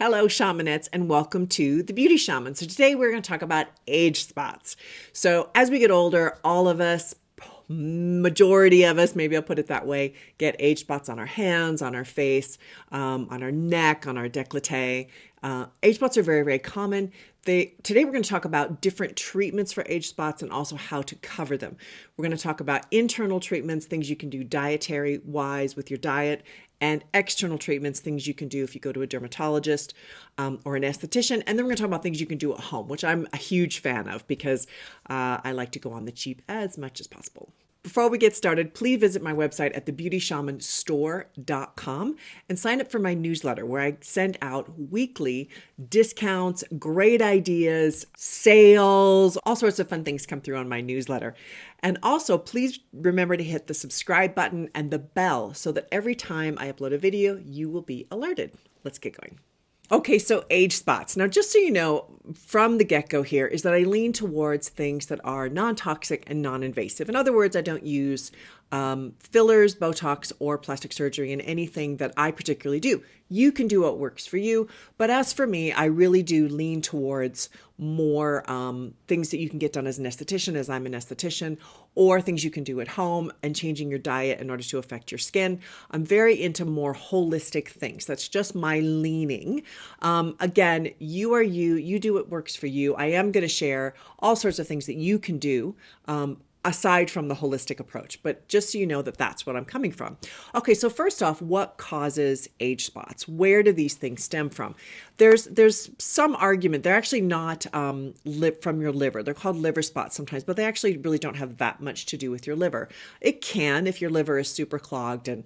Hello, shamanettes, and welcome to the Beauty Shaman. So today we're going to talk about age spots. So as we get older, all of us, majority of us, maybe I'll put it that way, get age spots on our hands, on our face, on our neck, on our décolleté. Age spots are very, very common. Today we're going to talk about different treatments for age spots and also how to cover them. We're going to talk about internal treatments, things you can do dietary wise with your diet, and external treatments, things you can do if you go to a dermatologist or an esthetician. And then we're going to talk about things you can do at home, which I'm a huge fan of because I like to go on the cheap as much as possible. Before we get started, please visit my website at thebeautyshamanstore.com and sign up for my newsletter where I send out weekly discounts, great ideas, sales, all sorts of fun things come through on my newsletter. And also, please remember to hit the subscribe button and the bell so that every time I upload a video, you will be alerted. Let's get going. Okay, so age spots. Now, just so you know, from the get-go here is that I lean towards things that are non-toxic and non-invasive. In other words, I don't use fillers, Botox, or plastic surgery in anything that I particularly do. You can do what works for you, but as for me, I really do lean towards more things that you can get done as an esthetician, as I'm an esthetician, or things you can do at home and changing your diet in order to affect your skin. I'm very into more holistic things. That's just my leaning. Again, you are you. You do what works for you. I am going to share all sorts of things that you can do aside from the holistic approach, but just so you know that that's what I'm coming from. Okay, so first off, what causes age spots? Where do these things stem from? There's some argument. They're actually not from your liver. They're called liver spots sometimes, but they actually really don't have that much to do with your liver. It can if your liver is super clogged and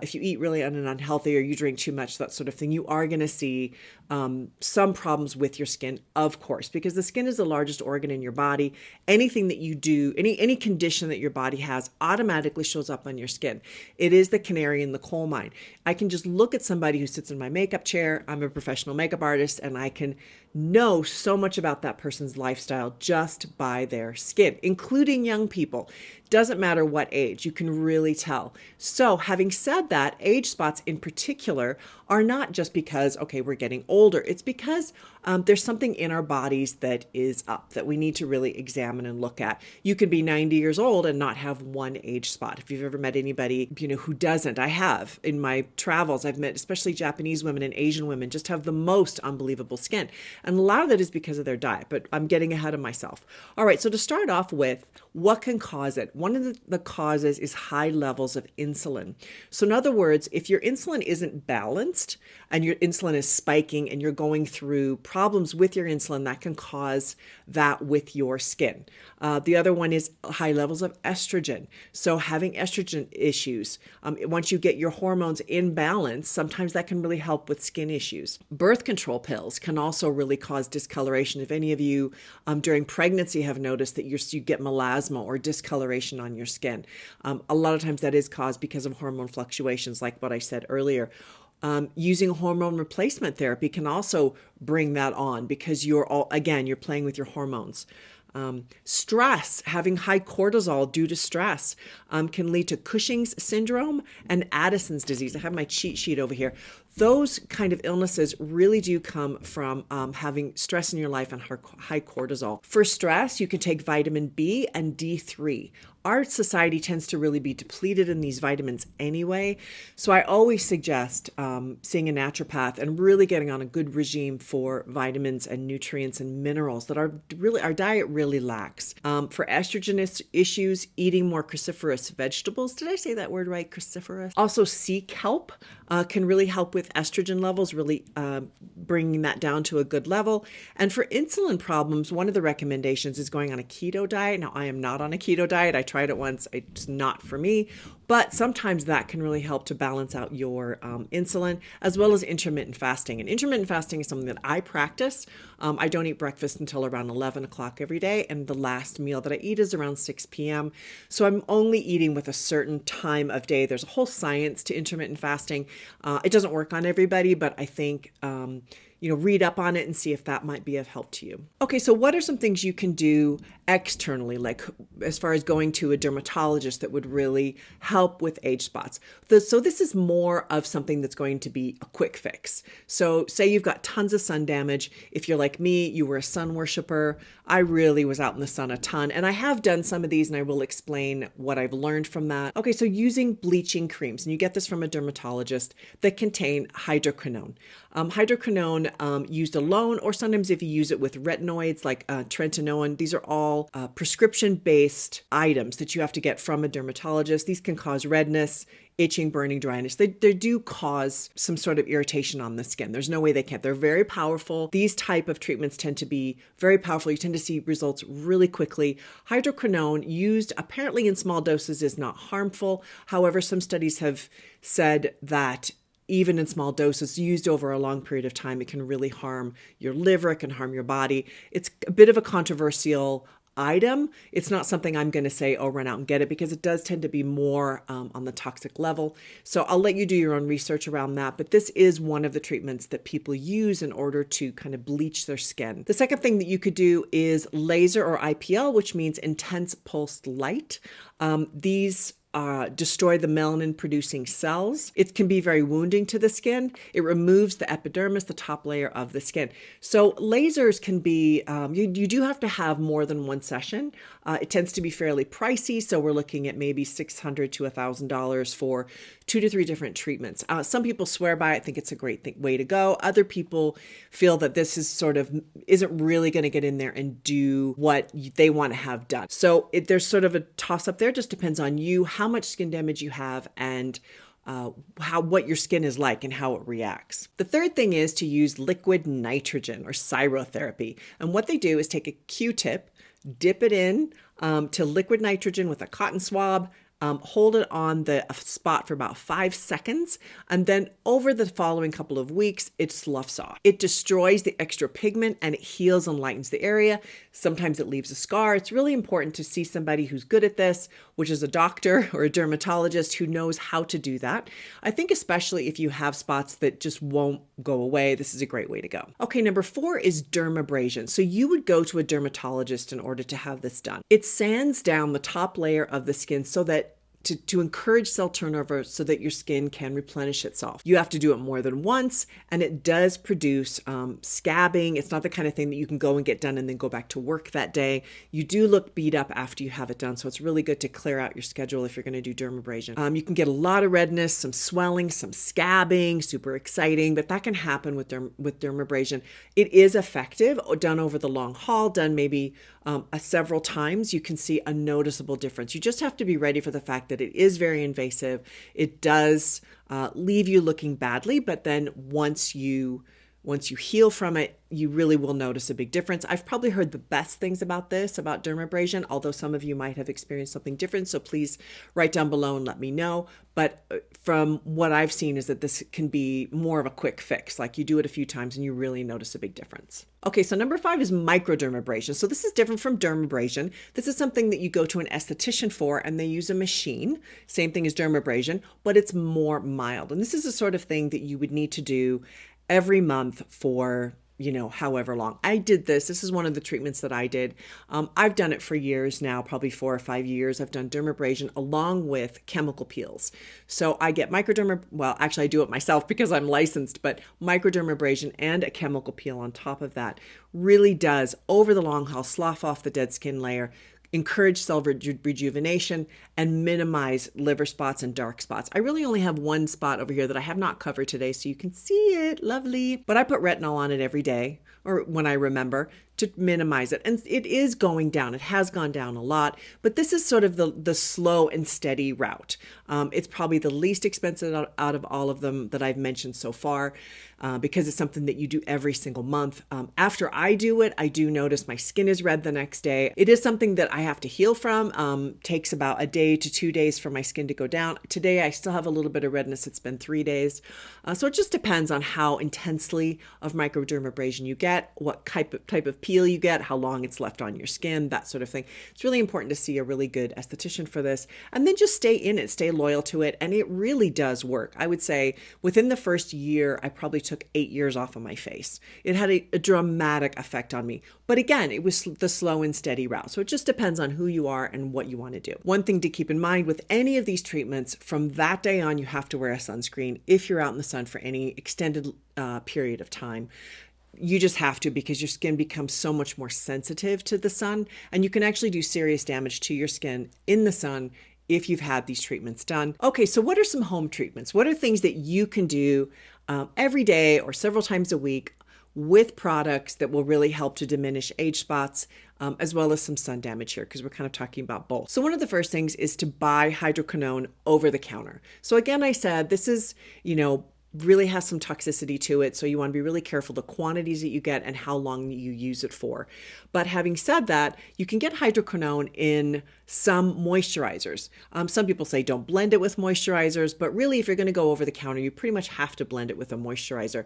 if you eat really unhealthy or you drink too much, that sort of thing, you are going to see some problems with your skin, of course, because the skin is the largest organ in your body. Anything that you do, any condition that your body has automatically shows up on your skin. It is the canary in the coal mine. I can just look at somebody who sits in my makeup chair. I'm a professional makeup artist, and I can know so much about that person's lifestyle just by their skin, including young people. Doesn't matter what age, you can really tell. So having said that, age spots in particular are not just because, okay, we're getting older. It's because there's something in our bodies that is up that we need to really examine and look at. You can be 90 years old and not have one age spot. If you've ever met anybody, who doesn't, I have. In my travels, I've met especially Japanese women and Asian women just have the most unbelievable skin. And a lot of that is because of their diet, but I'm getting ahead of myself. All right, so to start off with, what can cause it? One of the causes is high levels of insulin. So in other words, if your insulin isn't balanced and your insulin is spiking and you're going through problems with your insulin, that can cause that with your skin. The other one is high levels of estrogen. So having estrogen issues, once you get your hormones in balance, sometimes that can really help with skin issues. Birth control pills can also really cause discoloration. If any of you during pregnancy have noticed that you get melasma or discoloration on your skin, a lot of times that is caused because of hormone fluctuations, like what I said earlier. Using hormone replacement therapy can also bring that on because you're playing with your hormones. Stress, having high cortisol due to stress, can lead to Cushing's syndrome and Addison's disease. I have my cheat sheet over here. Those kind of illnesses really do come from having stress in your life and high cortisol. For stress, you can take vitamin B and D3. Our society tends to really be depleted in these vitamins anyway. So I always suggest seeing a naturopath and really getting on a good regime for vitamins and nutrients and minerals that our diet really lacks. For estrogen issues, eating more cruciferous vegetables. Did I say that word right? Cruciferous. Also, sea kelp can really help with estrogen levels, really bringing that down to a good level. And for insulin problems, one of the recommendations is going on a keto diet. Now, I am not on a keto diet. I tried it once. It's not for me. But sometimes that can really help to balance out your insulin, as well as intermittent fasting. And intermittent fasting is something that I practice. I don't eat breakfast until around 11 o'clock every day. And the last meal that I eat is around 6 p.m. So I'm only eating with a certain time of day. There's a whole science to intermittent fasting. It doesn't work on everybody, but I think read up on it and see if that might be of help to you. Okay, so what are some things you can do externally, like as far as going to a dermatologist, that would really help with age spots? So this is more of something that's going to be a quick fix. So say you've got tons of sun damage. If you're like me, you were a sun worshiper. I really was out in the sun a ton, and I have done some of these, and I will explain what I've learned from that. Okay, so using bleaching creams, and you get this from a dermatologist, that contain hydroquinone. Hydroquinone used alone, or sometimes if you use it with retinoids like tretinoin, these are all prescription-based items that you have to get from a dermatologist. These can cause redness, itching, burning, dryness. They do cause some sort of irritation on the skin. There's no way they can't. They're very powerful. These type of treatments tend to be very powerful. You tend to see results really quickly. Hydroquinone used apparently in small doses is not harmful. However, some studies have said that even in small doses used over a long period of time, it can really harm your liver, it can harm your body. It's a bit of a controversial item. It's not something I'm going to say, oh, run out and get it, because it does tend to be more on the toxic level. So I'll let you do your own research around that. But this is one of the treatments that people use in order to kind of bleach their skin. The second thing that you could do is laser or IPL, which means intense pulsed light. These destroy the melanin producing cells. It can be very wounding to the skin. It removes the epidermis, the top layer of the skin. So lasers can be, you do have to have more than one session. It tends to be fairly pricey. So we're looking at maybe $600 to $1,000 for 2 to 3 different treatments. Some people swear by it, think it's a great way to go. Other people feel that this is isn't really going to get in there and do what they want to have done. So there's sort of a toss up there. It just depends on you, how much skin damage you have, and what your skin is like and how it reacts. The third thing is to use liquid nitrogen or cryotherapy. And what they do is take a Q-tip, dip it in to liquid nitrogen with a cotton swab, hold it on the spot for about 5 seconds, and then over the following couple of weeks, it sloughs off. It destroys the extra pigment and it heals and lightens the area. Sometimes it leaves a scar. It's really important to see somebody who's good at this, which is a doctor or a dermatologist who knows how to do that. I think especially if you have spots that just won't go away, this is a great way to go. Okay, number 4 is dermabrasion. So you would go to a dermatologist in order to have this done. It sands down the top layer of the skin so that to encourage cell turnover so that your skin can replenish itself. You have to do it more than once, and it does produce scabbing. It's not the kind of thing that you can go and get done and then go back to work that day. You do look beat up after you have it done, so it's really good to clear out your schedule if you're going to do dermabrasion. You can get a lot of redness, some swelling, some scabbing, super exciting, but that can happen with dermabrasion. It is effective, done over the long haul, done maybe several times. You can see a noticeable difference. You just have to be ready for the fact that it is very invasive. It does leave you looking badly, but then once you heal from it, you really will notice a big difference. I've probably heard the best things about dermabrasion, although some of you might have experienced something different. So please write down below and let me know. But from what I've seen is that this can be more of a quick fix. Like you do it a few times and you really notice a big difference. Okay, so number 5 is microdermabrasion. So this is different from dermabrasion. This is something that you go to an esthetician for, and they use a machine. Same thing as dermabrasion, but it's more mild. And this is the sort of thing that you would need to do every month for however long. I did this. This is one of the treatments that I did. I've done it for years now, probably 4 or 5 years. I've done dermabrasion along with chemical peels. So I get actually I do it myself because I'm licensed, but microdermabrasion and a chemical peel on top of that really does, over the long haul, slough off the dead skin layer, encourage cell rejuvenation, and minimize liver spots and dark spots. I really only have one spot over here that I have not covered today, so you can see it, lovely. But I put retinol on it every day, or when I remember, to minimize it. And it is going down. It has gone down a lot, but this is sort of the slow and steady route. It's probably the least expensive out of all of them that I've mentioned so far, because it's something that you do every single month. After I do it, I do notice my skin is red the next day. It is something that I have to heal from. Takes about a day to 2 days for my skin to go down. Today, I still have a little bit of redness. It's been 3 days. So it just depends on how intensely of microdermabrasion you get, what type of peel peel you get, how long it's left on your skin, that sort of thing. It's really important to see a really good esthetician for this, and then just stay in it, stay loyal to it, and it really does work. I would say within the first year, I probably took 8 years off of my face. It had a dramatic effect on me. But again, it was the slow and steady route. So it just depends on who you are and what you want to do. One thing to keep in mind with any of these treatments, from that day on, you have to wear a sunscreen if you're out in the sun for any extended period of time. You just have to, because your skin becomes so much more sensitive to the sun, and you can actually do serious damage to your skin in the sun if you've had these treatments done. Okay, so what are some home treatments? What are things that you can do every day or several times a week with products that will really help to diminish age spots, as well as some sun damage here, because we're kind of talking about both. So one of the first things is to buy hydroquinone over the counter. So again, I said this is, really has some toxicity to it. So you want to be really careful the quantities that you get and how long you use it for. But having said that, you can get hydroquinone in some moisturizers. Some people say don't blend it with moisturizers, but really if you're going to go over the counter, you pretty much have to blend it with a moisturizer.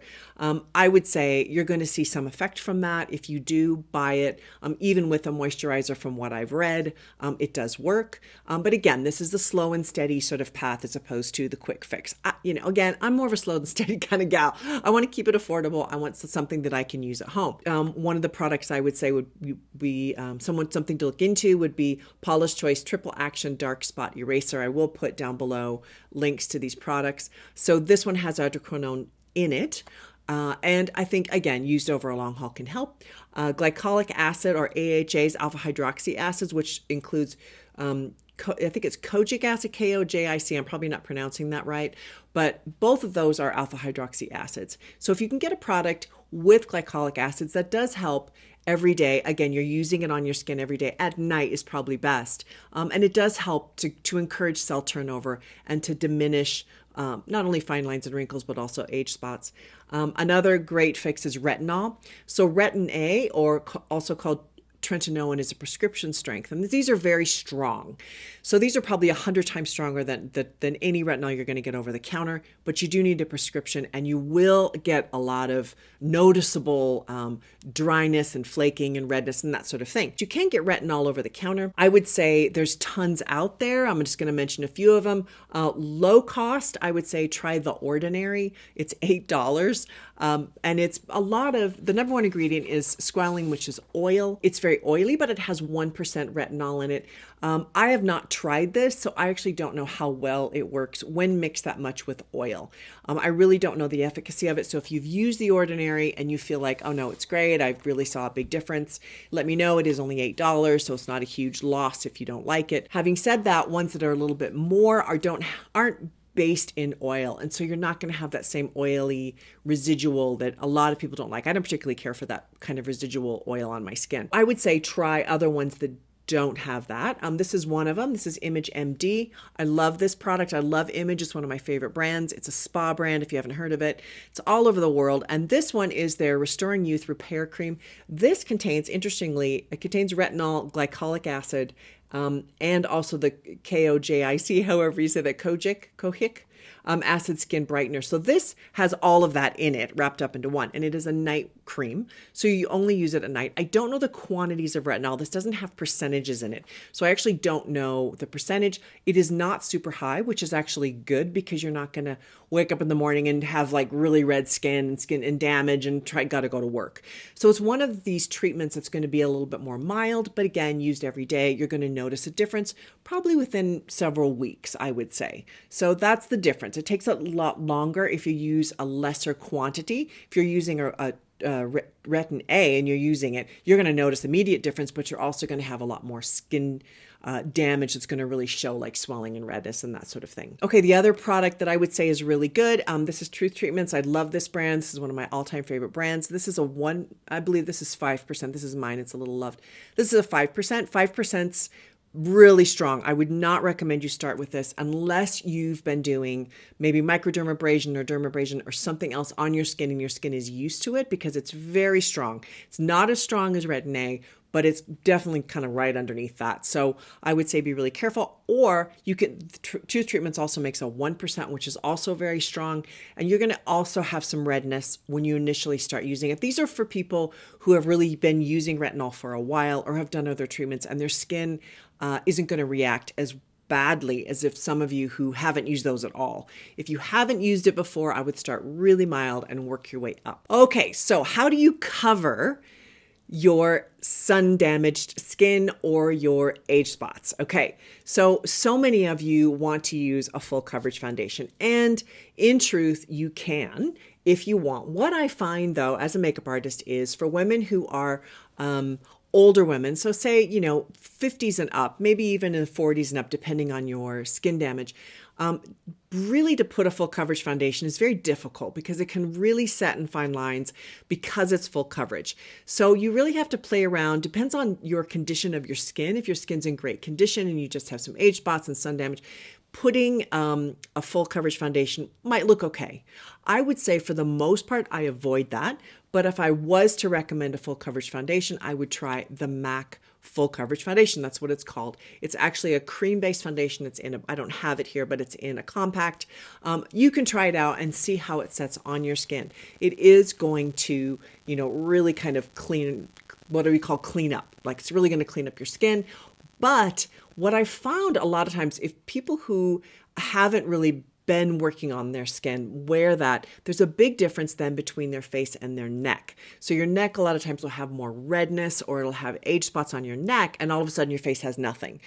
I would say you're going to see some effect from that if you do buy it, even with a moisturizer. From what I've read, it does work. But again, this is the slow and steady sort of path as opposed to the quick fix. Again, I'm more of a slow and steady kind of gal. I want to keep it affordable. I want something that I can use at home. One of the products I would say would be something to look into would be Paula's Choice Triple Action Dark Spot Eraser. I will put down below links to these products. So this one has hydroquinone in it. And I think, again, used over a long haul can help. Glycolic acid, or AHAs, alpha hydroxy acids, which includes I think it's kojic acid, KOJIC. I'm probably not pronouncing that right, but both of those are alpha hydroxy acids. So if you can get a product with glycolic acids, that does help every day. Again, you're using it on your skin every day. At night is probably best. And it does help to encourage cell turnover and to diminish not only fine lines and wrinkles, but also age spots. Another great fix is retinol. So Retin A, or also called tretinoin, is a prescription strength, and these are very strong. So these are probably 100 times stronger than any retinol you're going to get over the counter, but you do need a prescription, and you will get a lot of noticeable dryness and flaking and redness and that sort of thing. You can get retinol over the counter. I would say there's tons out there. I'm just going to mention a few of them. Low cost, I would say try The Ordinary. It's $8. And it's a lot of, the number one ingredient is squalene, which is oil. It's very oily, but it has 1% retinol in it. I have not tried this, so I actually don't know how well it works when mixed that much with oil. I really don't know the efficacy of it. So if you've used The Ordinary and you feel like, oh no, it's great, I really saw a big difference, let me know. It is only $8, so it's not a huge loss if you don't like it. Having said that, ones that are a little bit more aren't based in oil, and so you're not going to have that same oily residual that a lot of people don't like. I don't particularly care for that kind of residual oil on my skin. I would say try other ones that don't have that. This is one of them. This is Image MD. I love this product. I love Image. It's one of my favorite brands. It's a spa brand if you haven't heard of it. It's all over the world. And this one is their Restoring Youth Repair Cream. This contains, interestingly, it contains retinol, glycolic acid, and also the KOJIC, however you say that, kojic, acid skin brightener. So this has all of that in it wrapped up into one, and it is a night cream. So you only use it at night. I don't know the quantities of retinol. This doesn't have percentages in it. So I actually don't know the percentage. It is not super high, which is actually good because you're not going to wake up in the morning and have like really red skin and damage and got to go to work. So it's one of these treatments that's going to be a little bit more mild, but again, used every day, you're going to notice a difference probably within several weeks, I would say. So that's the difference. It takes a lot longer if you use a lesser quantity. If you're using a Retin A and you're using it, you're going to notice immediate difference, but you're also going to have a lot more skin damage that's going to really show, like swelling and redness and that sort of thing. Okay, the other product that I would say is really good, this is Truth Treatments. I love this brand. This is one of my all-time favorite brands. This is I believe this is 5%. This is mine. It's a little loved. This is a 5%. 5%'s really strong. I would not recommend you start with this unless you've been doing maybe microdermabrasion or dermabrasion or something else on your skin and your skin is used to it, because it's very strong. It's not as strong as Retin A, but it's definitely kind of right underneath that. So I would say be really careful. Or you can, Tooth Treatments also makes a 1%, which is also very strong. And you're going to also have some redness when you initially start using it. These are for people who have really been using retinol for a while or have done other treatments, and their skin isn't going to react as badly as if some of you who haven't used those at all. If you haven't used it before, I would start really mild and work your way up. Okay, so how do you cover your sun damaged skin or your age spots? Okay, so many of you want to use a full coverage foundation, and in truth, you can if you want. What I find though, as a makeup artist, is for women who are older women, so say, 50s and up, maybe even in the 40s and up, depending on your skin damage, really to put a full coverage foundation is very difficult because it can really set and fine lines because it's full coverage. So you really have to play around. Depends on your condition of your skin. If your skin's in great condition and you just have some age spots and sun damage, putting a full coverage foundation might look okay. I would say for the most part, I avoid that. But if I was to recommend a full coverage foundation, I would try the MAC Full Coverage Foundation. That's what it's called. It's actually a cream-based foundation. It's in I don't have it here, but it's in a compact. You can try it out and see how it sets on your skin. It is going to, really kind of clean, what do we call clean up? Like it's really going to clean up your skin. But what I found a lot of times, if people who haven't really been working on their skin wear that, there's a big difference then between their face and their neck. So your neck a lot of times will have more redness, or it'll have age spots on your neck, and all of a sudden your face has nothing.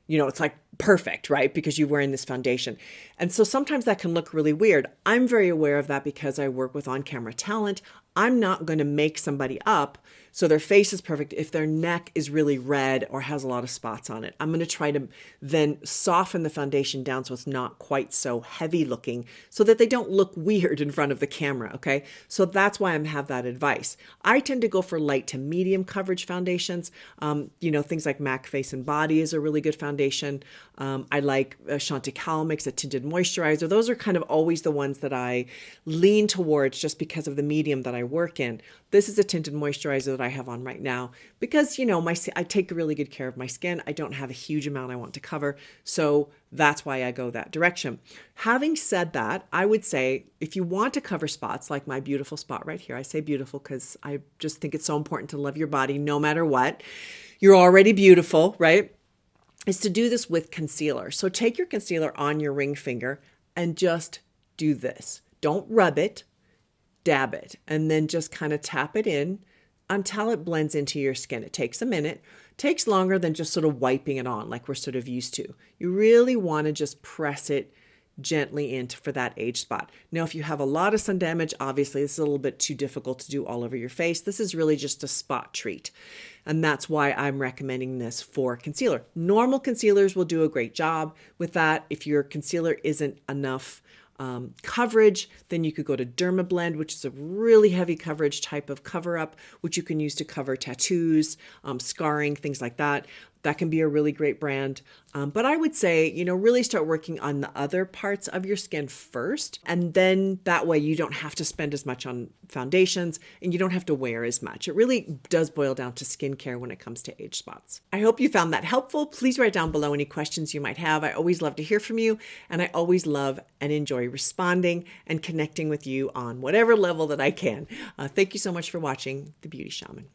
It's like perfect, right? Because you're wearing this foundation. And so sometimes that can look really weird. I'm very aware of that because I work with on-camera talent. I'm not going to make somebody up so their face is perfect if their neck is really red or has a lot of spots on it. I'm going to try to then soften the foundation down so it's not quite so heavy looking, so that they don't look weird in front of the camera, okay? So that's why I have that advice. I tend to go for light to medium coverage foundations. Things like MAC Face and Body is a really good foundation. I like Chantecaille makes a tinted moisturizer. Those are kind of always the ones that I lean towards just because of the medium that I work in. This is a tinted moisturizer that I have on right now because, I take really good care of my skin. I don't have a huge amount I want to cover. So that's why I go that direction. Having said that, I would say if you want to cover spots like my beautiful spot right here, I say beautiful because I just think it's so important to love your body no matter what. You're already beautiful, right? Is to do this with concealer. So take your concealer on your ring finger and just do this. Don't rub it, dab it, and then just kind of tap it in until it blends into your skin. It takes a minute. It takes longer than just sort of wiping it on like we're sort of used to. You really want to just press it gently in for that age spot. Now, if you have a lot of sun damage, obviously it's a little bit too difficult to do all over your face. This is really just a spot treat. And that's why I'm recommending this for concealer. Normal concealers will do a great job with that. If your concealer isn't enough coverage, then you could go to Dermablend, which is a really heavy coverage type of cover up, which you can use to cover tattoos, scarring, things like that. That can be a really great brand. But I would say, really start working on the other parts of your skin first. And then that way you don't have to spend as much on foundations and you don't have to wear as much. It really does boil down to skincare when it comes to age spots. I hope you found that helpful. Please write down below any questions you might have. I always love to hear from you, and I always love and enjoy responding and connecting with you on whatever level that I can. Thank you so much for watching The Beauty Shaman.